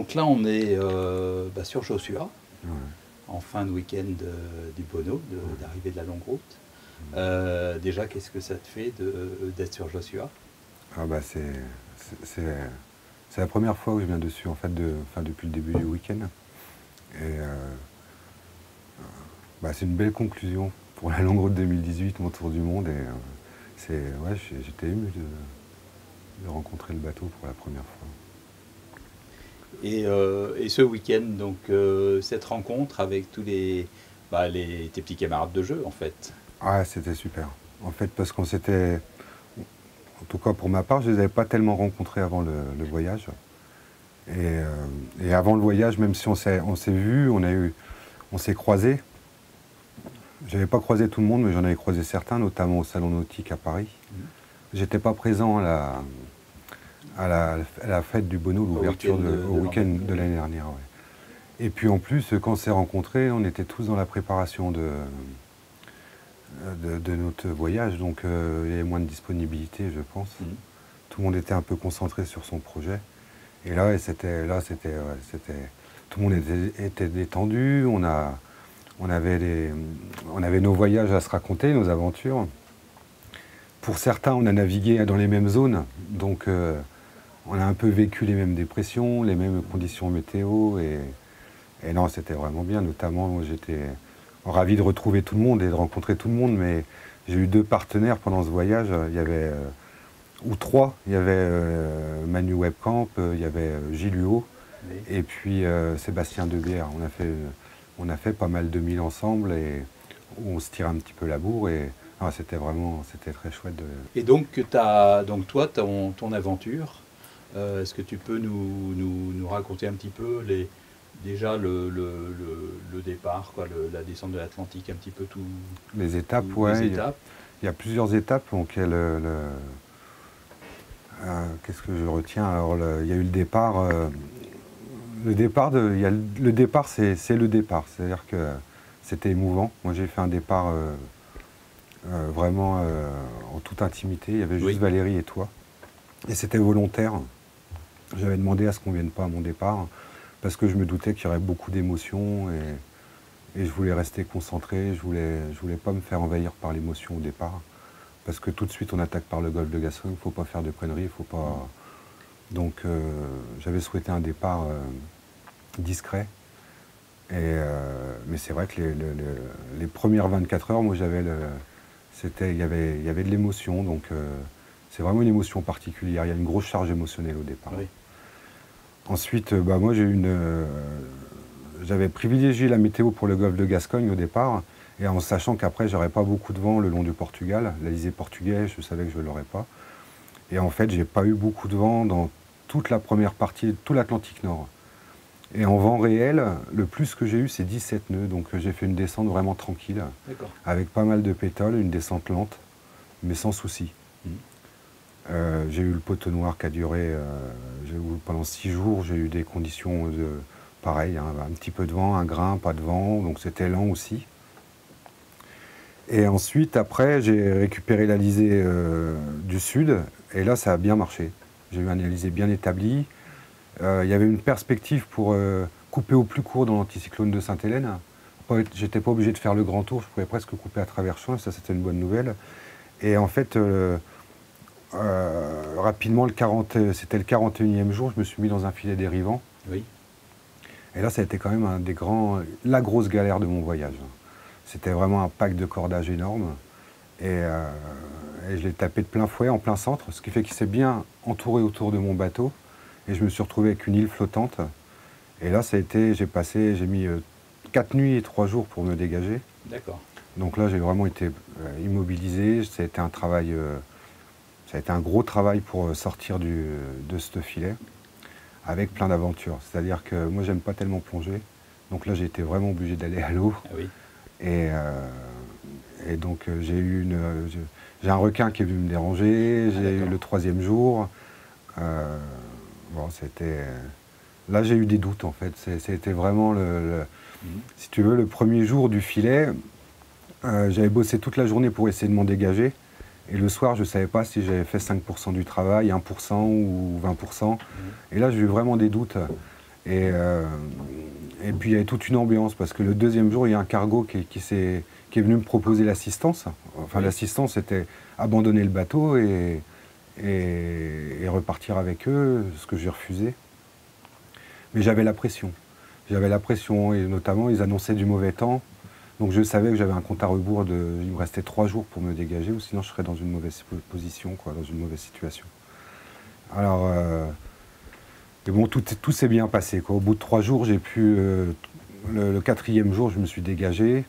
donc là, on est sur Joshua, Ouais. en fin de week-end du Bono, d'arrivée de la longue route. Déjà, qu'est-ce que ça te fait d'être sur Joshua? Ah bah c'est la première fois que je viens dessus, en fait, depuis le début du week-end. Et c'est une belle conclusion pour la longue route 2018, mon tour du monde. Et ouais, j'étais ému de rencontrer le bateau pour la première fois. Et ce week-end, donc cette rencontre avec tous tes petits camarades de jeu, en fait. Ah, c'était super. En fait, parce qu'on s'était, en tout cas pour ma part, je ne les avais pas tellement rencontrés avant le voyage. Et avant le voyage, même si on s'est vus, on s'est croisés. Je n'avais pas croisé tout le monde, mais j'en avais croisé certains, notamment au Salon Nautique à Paris. J'étais pas présent à la fête du Bono, l'ouverture au week-end de l'année dernière. Ouais. Et puis en plus, quand on s'est rencontrés, on était tous dans la préparation de notre voyage, donc il y avait moins de disponibilité, je pense. Tout le monde était un peu concentré sur son projet. Et là, tout le monde était détendu. On avait nos voyages à se raconter, nos aventures. Pour certains, on a navigué dans les mêmes zones, donc on a un peu vécu les mêmes dépressions, les mêmes conditions météo. Et non, c'était vraiment bien. Notamment, j'étais ravi de retrouver tout le monde et de rencontrer tout le monde. Mais j'ai eu 2 partenaires pendant ce voyage. Il y avait, ou 3. Il y avait Manu Webcamp, il y avait Gilles Huot, oui. Et puis Sébastien Debière. On a fait pas mal de milles ensemble et on se tire un petit peu la bourre. Et c'était très chouette. Et donc, toi, ton aventure, est-ce que tu peux nous raconter un petit peu déjà le départ, la descente de l'Atlantique, un petit peu tout. Les étapes, ouais. Il y a plusieurs étapes. Donc, qu'est-ce que je retiens? Alors, il y a eu le départ. Le départ, c'est le départ. C'est-à-dire que c'était émouvant. Moi, j'ai fait un départ vraiment en toute intimité. Il y avait juste Valérie et toi. Et c'était volontaire. J'avais demandé à ce qu'on ne vienne pas à mon départ parce que je me doutais qu'il y aurait beaucoup d'émotions et je voulais rester concentré. Je voulais pas me faire envahir par l'émotion au départ parce que tout de suite on attaque par le golfe de Gascogne. Il ne faut pas faire de conneries. Faut pas. Donc j'avais souhaité un départ discret. Mais c'est vrai que les premières 24 heures, moi il y avait de l'émotion. Donc c'est vraiment une émotion particulière. Il y a une grosse charge émotionnelle au départ. Oui. Ensuite, moi j'avais privilégié la météo pour le golfe de Gascogne au départ, et en sachant qu'après j'aurais pas beaucoup de vent le long du Portugal, l'Alizé portugais, je savais que je l'aurais pas. Et en fait, j'ai pas eu beaucoup de vent dans toute la première partie de tout l'Atlantique Nord. Et en vent réel, le plus que j'ai eu, c'est 17 nœuds, donc j'ai fait une descente vraiment tranquille, avec pas mal de pétales, une descente lente, mais sans souci. J'ai eu le poteau noir qui a duré pendant 6 jours. J'ai eu des conditions pareil, un petit peu de vent, un grain, pas de vent, donc c'était lent aussi. Et ensuite, après, j'ai récupéré l'Alizé du sud, et là, ça a bien marché. J'ai eu un Alizé bien établi. Il y avait une perspective pour couper au plus court dans l'anticyclone de Sainte-Hélène. J'étais pas obligé de faire le grand tour, je pouvais presque couper à travers champs, ça c'était une bonne nouvelle. Et en fait, rapidement, c'était le 41e jour, je me suis mis dans un filet dérivant. Oui. Et là, ça a été quand même la grosse galère de mon voyage. C'était vraiment un pack de cordage énorme. Et je l'ai tapé de plein fouet, en plein centre, ce qui fait qu'il s'est bien entouré autour de mon bateau. Et je me suis retrouvé avec une île flottante. Et là, j'ai mis 4 nuits et 3 jours pour me dégager. D'accord. Donc là, j'ai vraiment été immobilisé. Ça a été un gros travail pour sortir de ce filet, avec plein d'aventures. C'est-à-dire que moi, j'aime pas tellement plonger. Donc là, j'ai été vraiment obligé d'aller à l'eau. Ah oui. Et donc, j'ai un requin qui est venu me déranger. J'ai eu le 3e jour. Là, j'ai eu des doutes, en fait. C'était vraiment, si tu veux, le premier jour du filet. J'avais bossé toute la journée pour essayer de m'en dégager. Et le soir, je ne savais pas si j'avais fait 5% du travail, 1% ou 20%. Et là, j'ai eu vraiment des doutes. Et puis il y avait toute une ambiance, parce que le deuxième jour, il y a un cargo qui est venu me proposer l'assistance. Enfin, Oui. l'assistance, c'était abandonner le bateau et repartir avec eux, ce que j'ai refusé. Mais j'avais la pression. J'avais la pression, et notamment, ils annonçaient du mauvais temps. Donc je savais que j'avais un compte à rebours il me restait 3 jours pour me dégager, ou sinon je serais dans une mauvaise position, quoi, dans une mauvaise situation. Alors, mais bon, tout s'est bien passé, quoi. Au bout de 3 jours, j'ai pu, le 4e jour, je me suis dégagé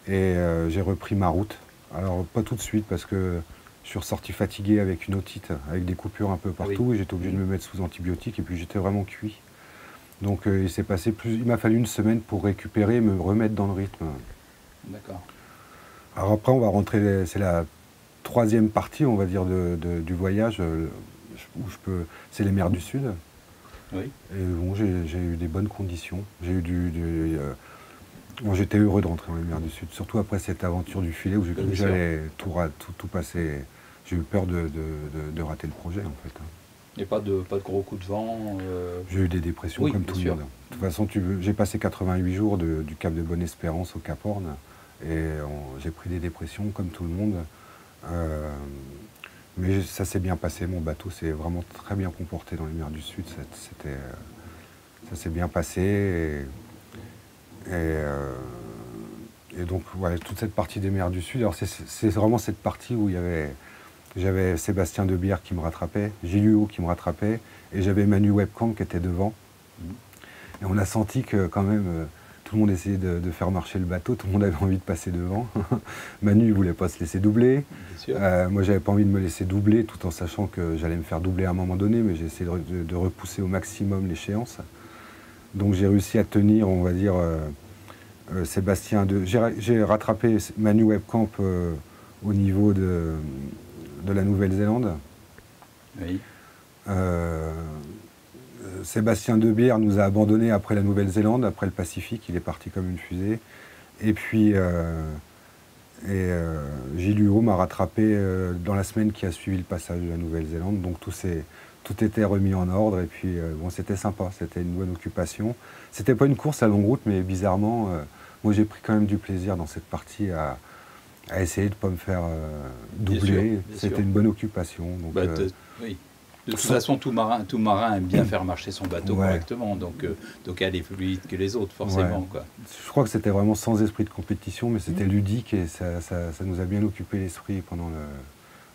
et j'ai repris ma route. Alors pas tout de suite, parce que je suis ressorti fatigué avec une otite, avec des coupures un peu partout, et j'étais obligé de me mettre sous antibiotiques, et puis j'étais vraiment cuit. Donc il m'a fallu une semaine pour récupérer, me remettre dans le rythme. D'accord. Alors après, on va rentrer, c'est la 3e partie, on va dire, du voyage, c'est les mers du Sud. Oui. Et bon, j'ai eu des bonnes conditions. Bon, j'étais heureux de rentrer dans les mers du Sud, surtout après cette aventure du filet où j'ai cru que j'allais tout passer. J'ai eu peur de rater le projet, en fait. Il n'y a pas de gros coups de vent J'ai eu des dépressions comme tout le monde. De toute façon, j'ai passé 88 jours du Cap de Bonne-Espérance au Cap Horn, et j'ai pris des dépressions comme tout le monde. Mais ça s'est bien passé, mon bateau s'est vraiment très bien comporté dans les mers du Sud. Ça s'est bien passé. Et donc, ouais, toute cette partie des mers du Sud, alors c'est vraiment cette partie où j'avais Sébastien Debière qui me rattrapait, Gilles Huot qui me rattrapait, et j'avais Manu Webcamp qui était devant. Et on a senti que quand même, tout le monde essayait de faire marcher le bateau, tout le monde avait envie de passer devant. Manu ne voulait pas se laisser doubler. Moi, j'avais pas envie de me laisser doubler, tout en sachant que j'allais me faire doubler à un moment donné, mais j'ai essayé de repousser au maximum l'échéance. Donc j'ai réussi à tenir, on va dire, Sébastien j'ai rattrapé Manu Webcamp au niveau de la Nouvelle-Zélande. Oui. Sébastien Debière nous a abandonnés après la Nouvelle-Zélande, après le Pacifique, il est parti comme une fusée. Et puis Gilles Huot m'a rattrapé dans la semaine qui a suivi le passage de la Nouvelle-Zélande. Donc tout était remis en ordre, et puis bon, c'était sympa, c'était une bonne occupation. C'était pas une course à longue route, mais bizarrement, moi j'ai pris quand même du plaisir dans cette partie à essayer de ne pas me faire doubler. C'était une bonne occupation. Donc, oui. De toute façon, tout marin aime bien faire marcher son bateau correctement, donc aller plus vite que les autres, forcément. Ouais. Quoi. Je crois que c'était vraiment sans esprit de compétition, mais c'était ludique, et ça nous a bien occupé l'esprit pendant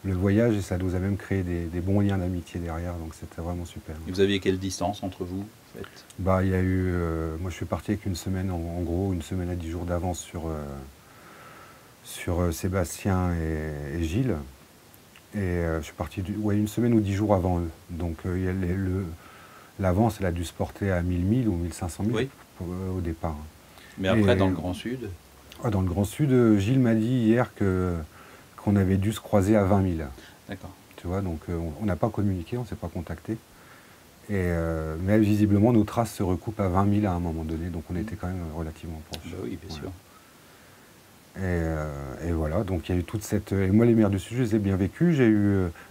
le voyage, et ça nous a même créé des bons liens d'amitié derrière, donc c'était vraiment super. Et vous aviez quelle distance entre vous, en fait ? Bah, il y a eu, moi je suis parti avec une semaine, en gros, une semaine à 10 jours d'avance sur Sébastien et Gilles. Et je suis parti une semaine ou 10 jours avant eux. Donc l'avance, elle a dû se porter à 1000 milles ou 1500 milles au départ. Mais après, dans le Grand Sud ? Dans le Grand Sud, Gilles m'a dit hier qu'on avait dû se croiser à 20 000. D'accord. Tu vois, donc on n'a pas communiqué, on ne s'est pas contacté. Mais visiblement, nos traces se recoupent à 20 000 à un moment donné, donc on était quand même relativement proches. Bah oui, bien sûr. Et voilà, donc il y a eu toute cette... Et moi, les mers du Sud, je les ai bien vécues.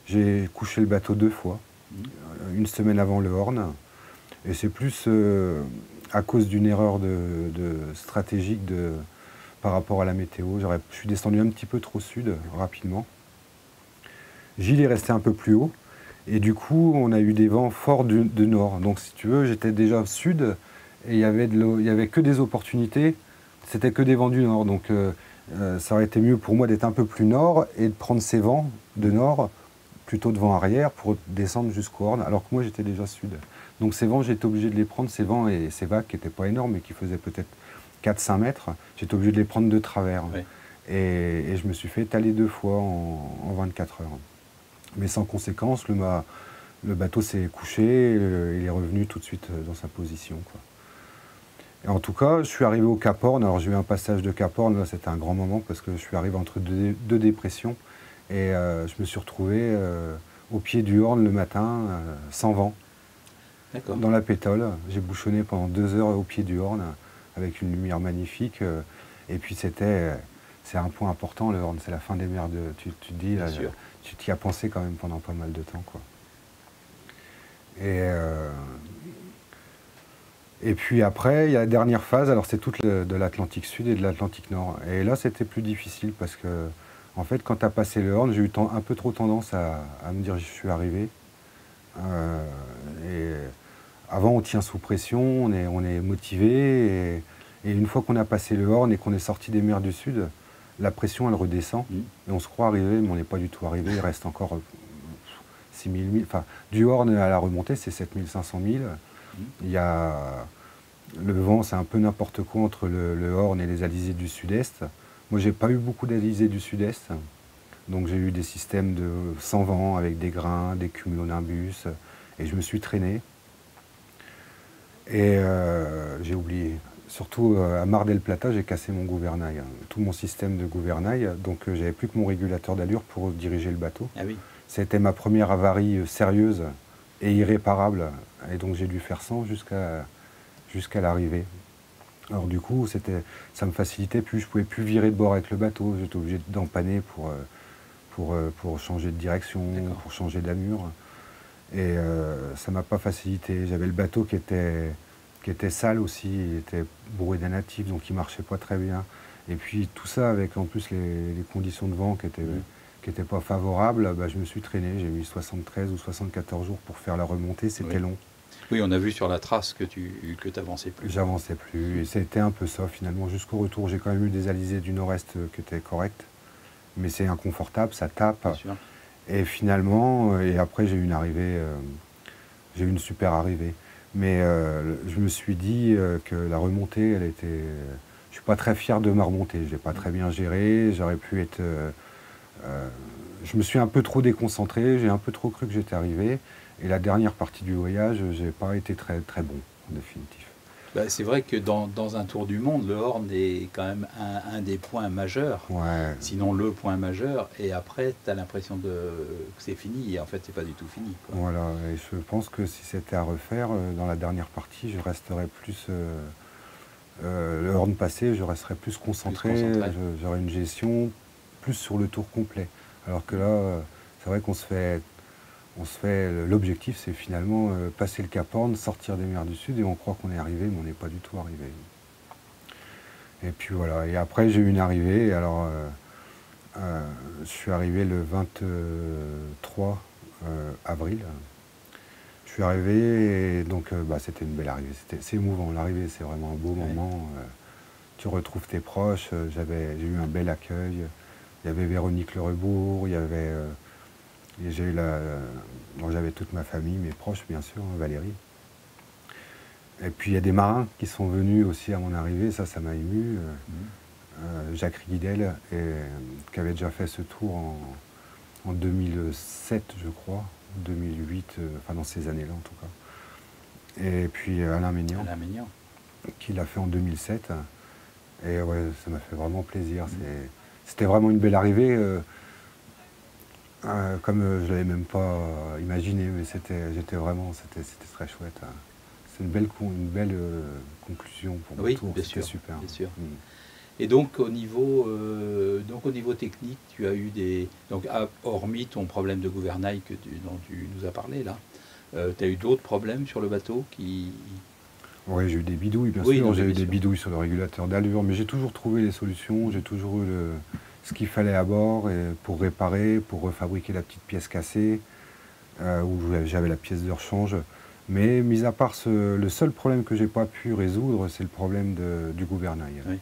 J'ai couché le bateau 2 fois, une semaine avant le Horn. Et c'est plus à cause d'une erreur stratégique par rapport à la météo. Je suis descendu un petit peu trop sud, rapidement. Gilles est resté un peu plus haut. Et du coup, on a eu des vents forts de nord. Donc, si tu veux, j'étais déjà sud, et il y avait que des opportunités. C'était que des vents du nord. Donc, ça aurait été mieux pour moi d'être un peu plus nord et de prendre ces vents de nord plutôt de vent arrière pour descendre jusqu'au Horn, alors que moi j'étais déjà sud. Donc ces vents, j'étais obligé de les prendre, ces vents et ces vagues qui n'étaient pas énormes mais qui faisaient peut-être 4-5 mètres, j'étais obligé de les prendre de travers. Oui. Et je me suis fait étaler 2 fois en 24 heures. Mais sans conséquence, le bateau s'est couché, il est revenu tout de suite dans sa position, quoi. Et en tout cas, je suis arrivé au Cap Horn. Alors j'ai eu un passage de Cap Horn, là c'était un grand moment parce que je suis arrivé entre deux dépressions, et je me suis retrouvé au pied du Horn le matin, sans vent, dans la pétole. J'ai bouchonné pendant 2 heures au pied du Horn avec une lumière magnifique, et puis c'est un point important, le Horn, c'est la fin des mers tu te dis, là, tu t'y as pensé quand même pendant pas mal de temps, quoi. Et Et puis après, il y a la dernière phase, alors c'est toute de l'Atlantique Sud et de l'Atlantique Nord. Et là, c'était plus difficile parce que, en fait, quand tu as passé le Horn, j'ai eu un peu trop tendance à me dire je suis arrivé. Euh, et avant, on tient sous pression, on est motivé. Et une fois qu'on a passé le Horn et qu'on est sorti des mers du Sud, la pression, elle redescend. Et on se croit arrivé, mais on n'est pas du tout arrivé. Il reste encore 6000 milles. Enfin, du Horn à la remontée, c'est 7500 milles. Il y a le vent, c'est un peu n'importe quoi entre le Horn et les alizés du sud-est. Moi, j'ai pas eu beaucoup d'alizés du sud-est, donc j'ai eu des systèmes de sans vent avec des grains, des cumulonimbus, et je me suis traîné. Et j'ai oublié. Surtout à Mar del Plata, j'ai cassé mon gouvernail, tout mon système de gouvernail, donc j'avais plus que mon régulateur d'allure pour diriger le bateau. Ah oui. C'était ma première avarie sérieuse et irréparable, et donc j'ai dû faire 100 jusqu'à l'arrivée. Alors du coup, ça me facilitait plus, je pouvais plus virer de bord avec le bateau, j'étais obligé d'empanner pour changer de direction, pour changer d'allure. Et ça m'a pas facilité. J'avais le bateau qui était sale aussi, il était bourré d'un natif, donc il marchait pas très bien. Et puis tout ça avec en plus les conditions de vent qui étaient pas favorables, bah, je me suis traîné. J'ai mis 73 ou 74 jours pour faire la remontée, c'était long. Oui, on a vu sur la trace que tu n'avançais plus. J'avançais plus, et c'était un peu ça finalement. Jusqu'au retour, j'ai quand même eu des alizés du nord-est qui étaient corrects, mais c'est inconfortable, ça tape. Bien sûr. Et finalement, et après j'ai eu une arrivée, j'ai eu une super arrivée. Mais je me suis dit que la remontée, elle était... je suis pas très fier de ma remontée, je l'ai pas très bien gérée, j'aurais pu être... je me suis un peu trop déconcentré, j'ai un peu trop cru que j'étais arrivé. Et la dernière partie du voyage, j'ai pas été très, très bon, en définitive. Bah, c'est vrai que dans un tour du monde, le Horn est quand même un des points majeurs, sinon le point majeur, et après tu as l'impression que c'est fini, et en fait c'est pas du tout fini, quoi. Voilà, et je pense que si c'était à refaire, dans la dernière partie, je resterais plus... le Horn passé, je resterais plus concentré. J'aurais une gestion plus sur le tour complet. Alors que là, c'est vrai qu'on se fait... L'objectif, c'est finalement passer le Cap Horn, sortir des mers du Sud, et on croit qu'on est arrivé, mais on n'est pas du tout arrivé. Et puis voilà. Et après, j'ai eu une arrivée. Et alors, je suis arrivé le 23 avril. Je suis arrivé, et donc c'était une belle arrivée. C'est émouvant. L'arrivée, c'est vraiment un beau moment. Tu retrouves tes proches. J'ai eu un bel accueil. Il y avait Véronique Le Rebourg, il y avait... j'avais toute ma famille, mes proches bien sûr, Valérie. Et puis il y a des marins qui sont venus aussi à mon arrivée, ça m'a ému. Jacques Riguidel, qui avait déjà fait ce tour en 2007 je crois, 2008, enfin dans ces années-là en tout cas. Et puis Alain Maignan, qui l'a fait en 2007. Et ouais, ça m'a fait vraiment plaisir. C'était vraiment une belle arrivée. Comme je ne l'avais même pas imaginé, mais c'était très chouette. C'est une belle conclusion pour le tour, c'était super. Bien sûr. Et donc au niveau technique, tu as eu des... Donc hormis ton problème de gouvernail dont tu nous as parlé là, tu as eu d'autres problèmes sur le bateau qui... Oui, j'ai eu des bidouilles, bien sûr. J'ai eu des bidouilles sur le régulateur d'allure, mais j'ai toujours trouvé les solutions, j'ai toujours eu ce qu'il fallait à bord pour réparer, pour refabriquer la petite pièce cassée, où j'avais la pièce de rechange. Mais mis à part le seul problème que j'ai pas pu résoudre, c'est le problème du gouvernail. Oui.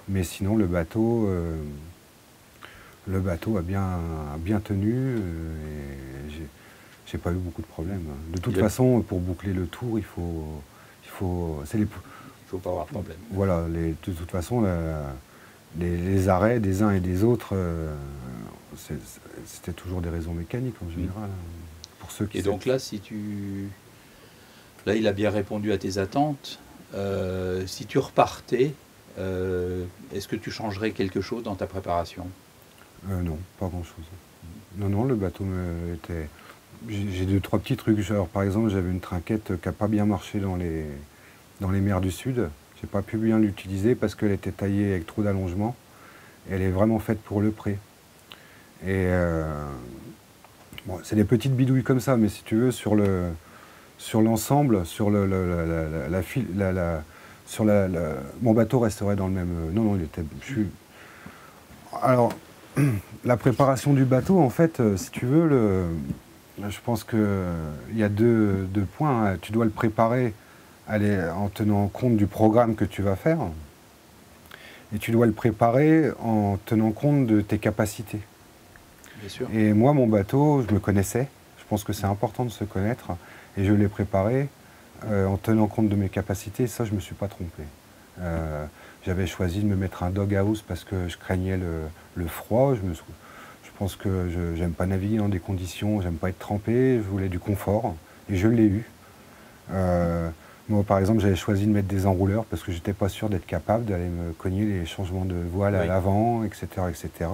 Mais sinon, le bateau a bien tenu, et j'ai pas eu beaucoup de problèmes. De toute façon, pour boucler le tour, il faut pas avoir de problème. Voilà, de toute façon, les arrêts des uns et des autres, c'était toujours des raisons mécaniques en général. Pour ceux qui... Et donc là, là, il a bien répondu à tes attentes. Si tu repartais, est-ce que tu changerais quelque chose dans ta préparation? Non, pas grand-chose. Non, le bateau était... J'ai 2-3 petits trucs. Genre, par exemple, j'avais une trinquette qui n'a pas bien marché dans les mers du Sud. J'ai pas pu bien l'utiliser parce qu'elle était taillée avec trop d'allongement. Elle est vraiment faite pour le pré. Et bon, c'est des petites bidouilles comme ça, mais si tu veux, sur sur l'ensemble, sur mon bateau resterait dans le même. Non, non, il était. Alors, la préparation du bateau, en fait, si tu veux, je pense qu'il y a deux points. Tu dois le préparer en tenant compte du programme que tu vas faire. Et tu dois le préparer en tenant compte de tes capacités. Bien sûr. Et moi, mon bateau, je me connaissais. Je pense que c'est important de se connaître. Et je l'ai préparé en tenant compte de mes capacités. Et ça, je ne me suis pas trompé. J'avais choisi de me mettre un doghouse parce que je craignais le froid. Je pense que je n'aime pas naviguer dans des conditions, j'aime pas être trempé. Je voulais du confort. Et je l'ai eu. Moi, par exemple, j'avais choisi de mettre des enrouleurs parce que je n'étais pas sûr d'être capable d'aller me cogner les changements de voile à l'avant, etc., etc.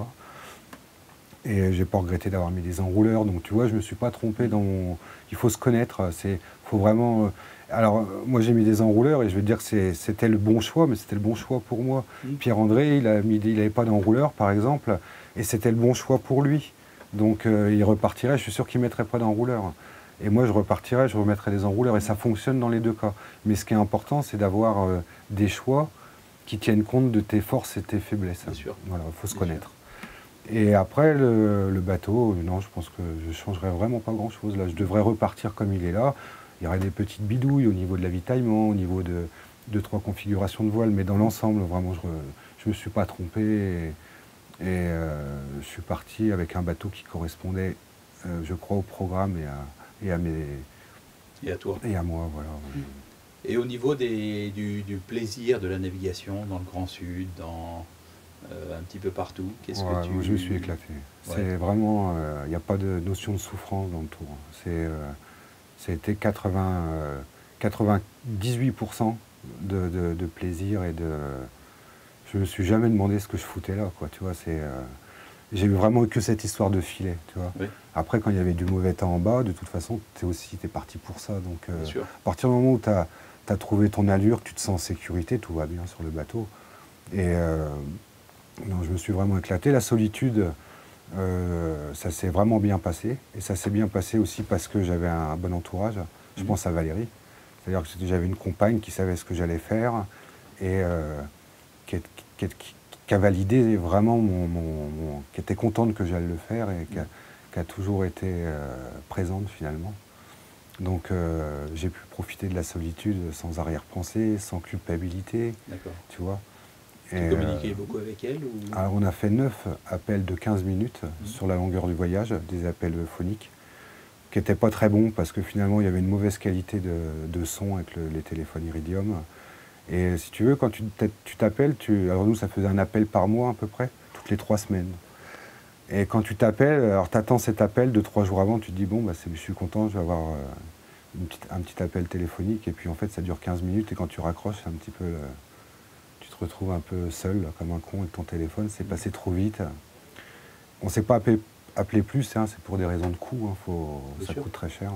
Et j'ai pas regretté d'avoir mis des enrouleurs. Donc, tu vois, je ne me suis pas trompé dans mon... Il faut se connaître. Faut vraiment... Alors, moi, j'ai mis des enrouleurs et je veux dire que c'était le bon choix, mais c'était le bon choix pour moi. Pierre-André, il n'avait pas d'enrouleur, par exemple, et c'était le bon choix pour lui. Donc, il repartirait. Je suis sûr qu'il ne mettrait pas d'enrouleur. Et moi, je repartirais, je remettrais des enrouleurs. Et ça fonctionne dans les deux cas. Mais ce qui est important, c'est d'avoir des choix qui tiennent compte de tes forces et tes faiblesses. Bien sûr. Voilà, il faut se connaître. Et après, le bateau, non, je pense que je ne changerais vraiment pas grand-chose. Là, je devrais repartir comme il est là. Il y aurait des petites bidouilles au niveau de l'avitaillement, au niveau de 2-3 configurations de voile. Mais dans l'ensemble, vraiment, je ne me suis pas trompé. Et je suis parti avec un bateau qui correspondait, je crois, au programme et à mes... Et à toi. Et à moi, voilà. Et au niveau du plaisir de la navigation dans le Grand Sud, un petit peu partout, qu'est-ce que tu... Je me suis éclaté. Ouais. C'est vraiment... Il n'y a pas de notion de souffrance dans le tour. C'était 98% de plaisir et de... Je me suis jamais demandé ce que je foutais là, quoi. Tu vois, j'ai vraiment eu que cette histoire de filet, tu vois. Oui. Après, quand il y avait du mauvais temps en bas, de toute façon, t'es parti pour ça. Donc, à partir du moment où tu as trouvé ton allure, tu te sens en sécurité, tout va bien sur le bateau. Et non, je me suis vraiment éclaté. La solitude, ça s'est vraiment bien passé. Et ça s'est bien passé aussi parce que j'avais un bon entourage. Je pense à Valérie. C'est-à-dire que j'avais une compagne qui savait ce que j'allais faire et qui a validé vraiment qui était contente que j'allais le faire et qui a toujours été présente finalement. Donc j'ai pu profiter de la solitude sans arrière-pensée, sans culpabilité, tu vois. Tu communiquais beaucoup avec elle ou... Alors on a fait 9 appels de 15 minutes sur la longueur du voyage, des appels phoniques, qui n'étaient pas très bons parce que finalement il y avait une mauvaise qualité de son avec les téléphones Iridium. Et si tu veux, quand tu t'appelles, alors nous ça faisait un appel par mois à peu près, toutes les 3 semaines. Et quand tu t'appelles, alors tu attends cet appel 2-3 jours avant, tu te dis bon, je suis content, je vais avoir un petit appel téléphonique, et puis en fait ça dure 15 minutes, et quand tu raccroches, c'est un petit peu... tu te retrouves un peu seul, là, comme un con avec ton téléphone, c'est passé trop vite. On ne s'est pas appelé plus, hein, c'est pour des raisons de coût, hein, ça coûte très cher.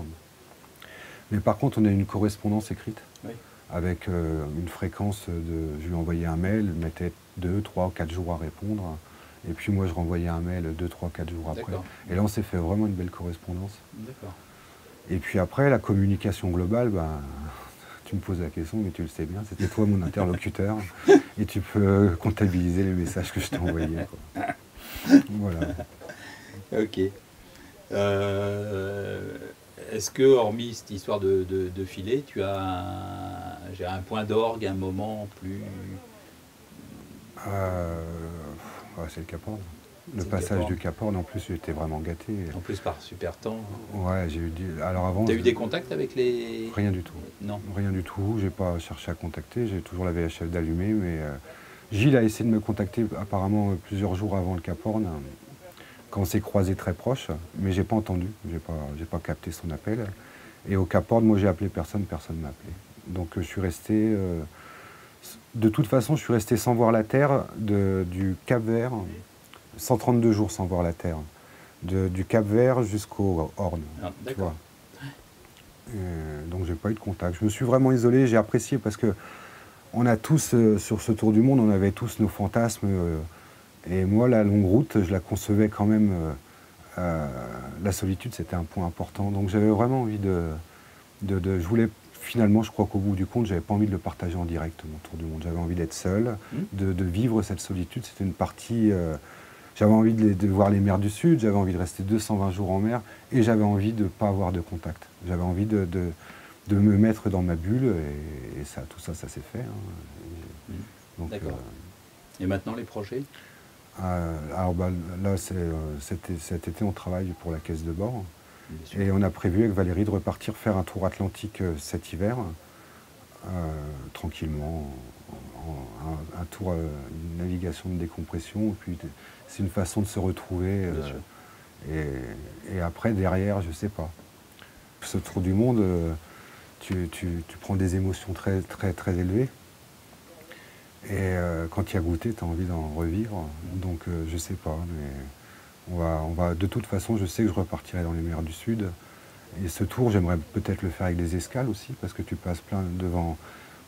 Mais par contre, on a une correspondance écrite. Oui. Avec une fréquence je lui envoyais un mail, il mettait 2, 3, 4 jours à répondre. Et puis moi, je renvoyais un mail 2, 3, 4 jours après. Et là, on s'est fait vraiment une belle correspondance. Et puis après, la communication globale, tu me poses la question, mais tu le sais bien, c'était toi mon interlocuteur. Et tu peux comptabiliser les messages que je t'ai envoyés. Voilà. Ok. Est-ce que, hormis cette histoire de filet, tu as un point d'orgue, un moment plus... c'est le Cap Horn. Le passage du Cap Horn, en plus, j'étais vraiment gâté. En plus, par super temps. Ouais, j'ai eu... Alors avant... Tu as eu des contacts avec les... Rien du tout. Non. Rien du tout. J'ai pas cherché à contacter. J'ai toujours la VHF d'allumer, mais... Gilles a essayé de me contacter apparemment plusieurs jours avant le Cap Horn, quand on s'est croisés très proches, mais j'ai pas entendu. J'ai pas capté son appel. Et au Cap Horn, moi j'ai appelé personne m'a appelé. Donc je suis resté... de toute façon, je suis resté sans voir la Terre du Cap Vert, 132 jours sans voir la Terre, du Cap Vert jusqu'au Horn. Ah, d'accord. Donc j'ai pas eu de contact. Je me suis vraiment isolé, j'ai apprécié parce que on a tous, sur ce tour du monde, on avait tous nos fantasmes. Et moi, la longue route, je la concevais quand même... la solitude, c'était un point important. Donc j'avais vraiment envie Je voulais, finalement, je crois qu'au bout du compte, j'avais pas envie de le partager en direct, mon tour du monde. J'avais envie d'être seul, de vivre cette solitude. C'était une partie... j'avais envie de voir les mers du Sud, j'avais envie de rester 220 jours en mer, et j'avais envie de ne pas avoir de contact. J'avais envie de me mettre dans ma bulle, et ça, tout ça, ça s'est fait. Hein. D'accord. Et maintenant, les projets? Alors là, cet été, on travaille pour la caisse de bord. Et on a prévu avec Valérie de repartir faire un tour atlantique cet hiver, tranquillement, un tour, une navigation de décompression. Et puis c'est une façon de se retrouver. Et après, derrière, je sais pas. Ce tour du monde, tu prends des émotions très, très, très élevées. Et quand tu y as goûté, tu as envie d'en revivre. Donc je sais pas, mais on va, de toute façon, je sais que je repartirai dans les mers du Sud. Et ce tour, j'aimerais peut-être le faire avec des escales aussi, parce que tu passes devant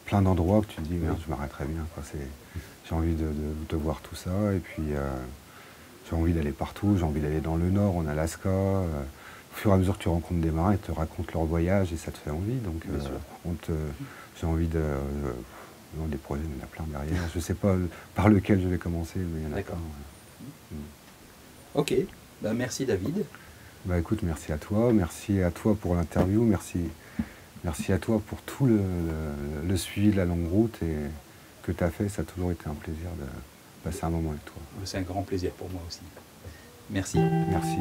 plein d'endroits que tu te dis, merde, je m'arrêterai bien. J'ai envie de voir tout ça. Et puis j'ai envie d'aller partout. J'ai envie d'aller dans le nord, en Alaska. Au fur et à mesure que tu rencontres des marins, ils te racontent leur voyage et ça te fait envie. Donc j'ai envie de... des projets, il y en a plein derrière. Je ne sais pas par lequel je vais commencer, mais il y en a plein. Ok, bah, merci David. Bah, écoute, merci à toi pour l'interview, merci à toi pour tout le suivi de la longue route que tu as fait. Ça a toujours été un plaisir de passer un moment avec toi. C'est un grand plaisir pour moi aussi. Merci. Merci.